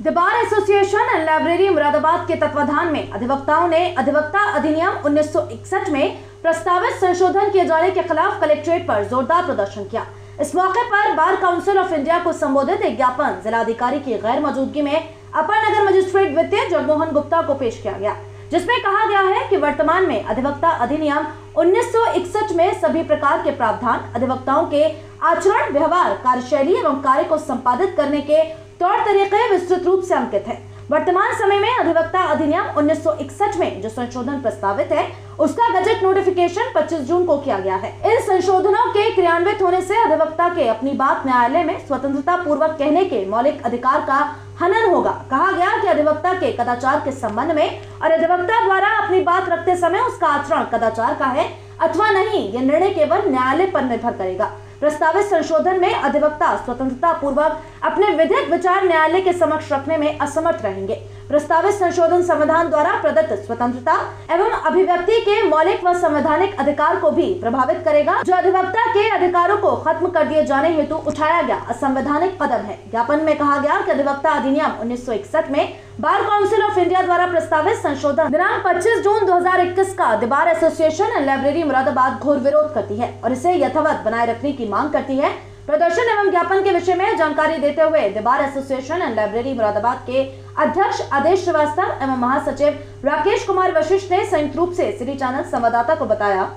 The bar association and library Moradabad के तत्वाधान में अधिवक्ताओं ने अधिवक्ता अधिनियम 1961 में प्रस्तावित संशोधन किए जाने के खिलाफ कलेक्ट्रेट पर जोरदार प्रदर्शन किया। इस मौके पर बार काउंसिल ऑफ इंडिया को संबोधित एक ज्ञापन जिलाधिकारी की गैर मौजूदगी में अपर नगर मजिस्ट्रेट वित्तीय जगमोहन गुप्ता को पेश किया गया, जिसमें कहा गया है कि वर्तमान में अधिवक्ता अधिनियम 1961 में सभी प्रकार के प्रावधान अधिवक्ताओं के आचरण, व्यवहार, कार्यशैली एवं कार्य को संपादित करने के तौर तरीके विस्तृत रूप से अंकित है। वर्तमान समय में अधिवक्ता अधिनियम 1961 में जो संशोधन प्रस्तावित है उसका गजट नोटिफिकेशन 25 जून को किया गया है। इन संशोधनों के क्रियान्वित होने से अधिवक्ता के अपनी बात न्यायालय में स्वतंत्रता पूर्वक कहने के मौलिक अधिकार का हनन होगा। कहा गया कि अधिवक्ता के कदाचार के संबंध में और अधिवक्ता द्वारा अपनी बात रखते समय उसका आचरण कदाचार का है अथवा नहीं, यह निर्णय केवल न्यायालय पर निर्भर करेगा। प्रस्तावित संशोधन में अधिवक्ता स्वतंत्रता पूर्वक अपने विधिक विचार न्यायालय के समक्ष रखने में असमर्थ रहेंगे। प्रस्तावित संशोधन संविधान द्वारा प्रदत्त स्वतंत्रता एवं अभिव्यक्ति के मौलिक व संवैधानिक अधिकार को भी प्रभावित करेगा, जो अधिवक्ता के अधिकारों को खत्म कर दिए जाने हेतु उठाया गया असंवैधानिक कदम है। ज्ञापन में कहा गया कि अधिवक्ता अधिनियम 1961 में बार काउंसिल ऑफ इंडिया द्वारा प्रस्तावित संशोधन दिनांक 25 जून 2021 का the bar association and library Moradabad घोर विरोध करती है और इसे यथावत बनाए रखने की मांग करती है। प्रदर्शन एवं ज्ञापन के विषय में जानकारी देते हुए the bar association and library Moradabad के अध्यक्ष आदेश श्रीवास्तव एवं महासचिव राकेश कुमार वशिष्ठ ने संयुक्त रूप से सिटी चैनल संवाददाता को बताया,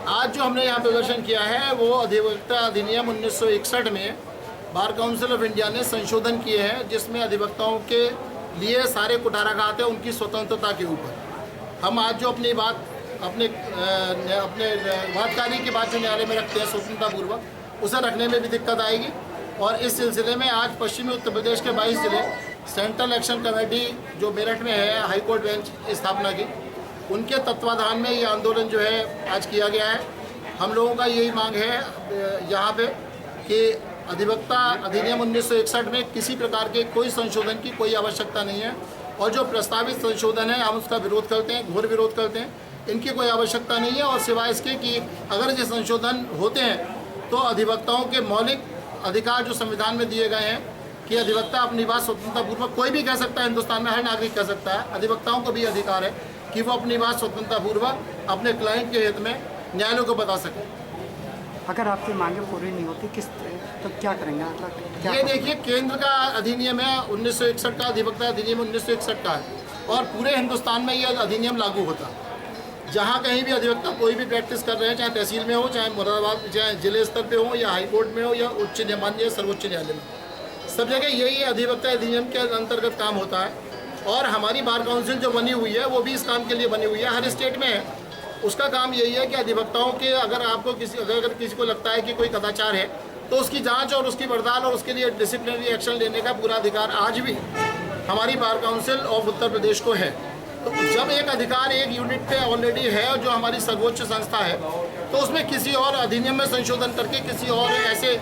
आज जो हमने यहाँ प्रदर्शन किया है वो अधिवक्ता अधिनियम 1961 में बार काउंसिल ऑफ इंडिया ने संशोधन किए हैं, जिसमें अधिवक्ताओं के लिए सारे कुठाराघात है उनकी स्वतंत्रता के ऊपर। हम आज जो अपनी बात अपने वादकारी की बात जो न्यायालय में रखते हैं स्वतंत्रता पूर्वक, उसे रखने में भी दिक्कत आएगी। और इस सिलसिले में आज पश्चिमी उत्तर प्रदेश के 22 जिले सेंट्रल एक्शन कमेटी जो मेरठ में है हाई कोर्ट बेंच स्थापना की, उनके तत्वाधान में ये आंदोलन जो है आज किया गया है। हम लोगों का यही मांग है यहाँ पे कि अधिवक्ता अधिनियम 1961 में किसी प्रकार के कोई संशोधन की कोई आवश्यकता नहीं है, और जो प्रस्तावित संशोधन है हम उसका विरोध करते हैं, घोर विरोध करते हैं। इनकी कोई आवश्यकता नहीं है, और सिवाय इसके कि अगर ये संशोधन होते हैं तो अधिवक्ताओं के मौलिक अधिकार जो संविधान में दिए गए हैं कि अधिवक्ता अपनी बात स्वतंत्रतापूर्वक, कोई भी कह सकता है, हिंदुस्तान में हर नागरिक कह सकता है, अधिवक्ताओं को भी अधिकार है कि वो अपनी बात स्वतंत्रतापूर्वक अपने क्लाइंट के हित में न्यायालय को बता सकें। अगर आपकी मांगे पूरी नहीं होती तो क्या करेंगे? ये देखिए, केंद्र का अधिनियम है 1961 का, अधिवक्ता अधिनियम 1961 का है, और पूरे हिंदुस्तान में ये अधिनियम लागू होता है। जहाँ कहीं भी अधिवक्ता कोई भी प्रैक्टिस कर रहे हैं, चाहे तहसील में हो, चाहे मुरादाबाद, चाहे जिले स्तर पे हो, या हाई कोर्ट में हो, या उच्च न्यायालय सर्वोच्च न्यायालय में, सब जगह यही अधिवक्ता अधिनियम के अंतर्गत काम होता है। और हमारी बार काउंसिल जो बनी हुई है वो भी इस काम के लिए बनी हुई है, हर स्टेट में है। उसका काम यही है कि अधिवक्ताओं के अगर किसी को लगता है कि कोई कदाचार है तो उसकी जांच और उसकी पड़ताल और उसके लिए डिसिप्लिनरी एक्शन लेने का पूरा अधिकार आज भी हमारी bar council of Uttar Pradesh को है। तो जब एक अधिकार एक यूनिट पे ऑलरेडी है और जो हमारी सर्वोच्च संस्था है, तो उसमें किसी और अधिनियम में संशोधन करके किसी और ऐसे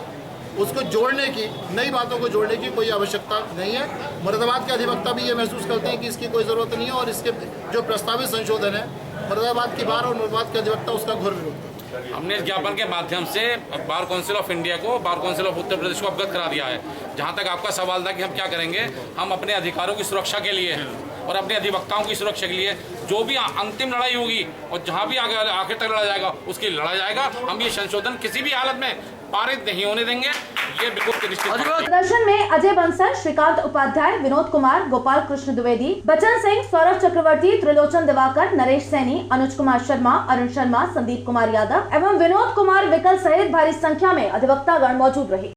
उसको जोड़ने की, नई बातों को जोड़ने की कोई आवश्यकता नहीं है। मुरादाबाद के अधिवक्ता भी ये महसूस करते हैं कि इसकी कोई ज़रूरत नहीं है, और इसके जो प्रस्तावित संशोधन है मुरादाबाद की बार और मुरादाबाद के अधिवक्ता उसका घोर विरोध करते हैं। हमने इस ज्ञापन के माध्यम से बार काउंसिल ऑफ इंडिया को, bar council of Uttar Pradesh को अवगत करा दिया है। जहां तक आपका सवाल था कि हम क्या करेंगे, हम अपने अधिकारों की सुरक्षा के लिए और अपने अधिवक्ताओं की सुरक्षा के लिए जो भी अंतिम लड़ाई होगी और जहां भी आखिर तक लड़ा जाएगा उसकी लड़ा जाएगा। हम ये संशोधन किसी भी हालत में पारित नहीं होने देंगे, ये बिल्कुल निश्चित। प्रदर्शन में अजय बंसल, श्रीकांत उपाध्याय, विनोद कुमार, गोपाल कृष्ण द्विवेदी, बच्चन सिंह, सौरभ चक्रवर्ती, त्रिलोचन दिवाकर, नरेश सैनी, अनुज कुमार शर्मा, अरुण शर्मा, संदीप कुमार यादव एवं विनोद कुमार विकल सहित भारी संख्या में अधिवक्तागण मौजूद रहे।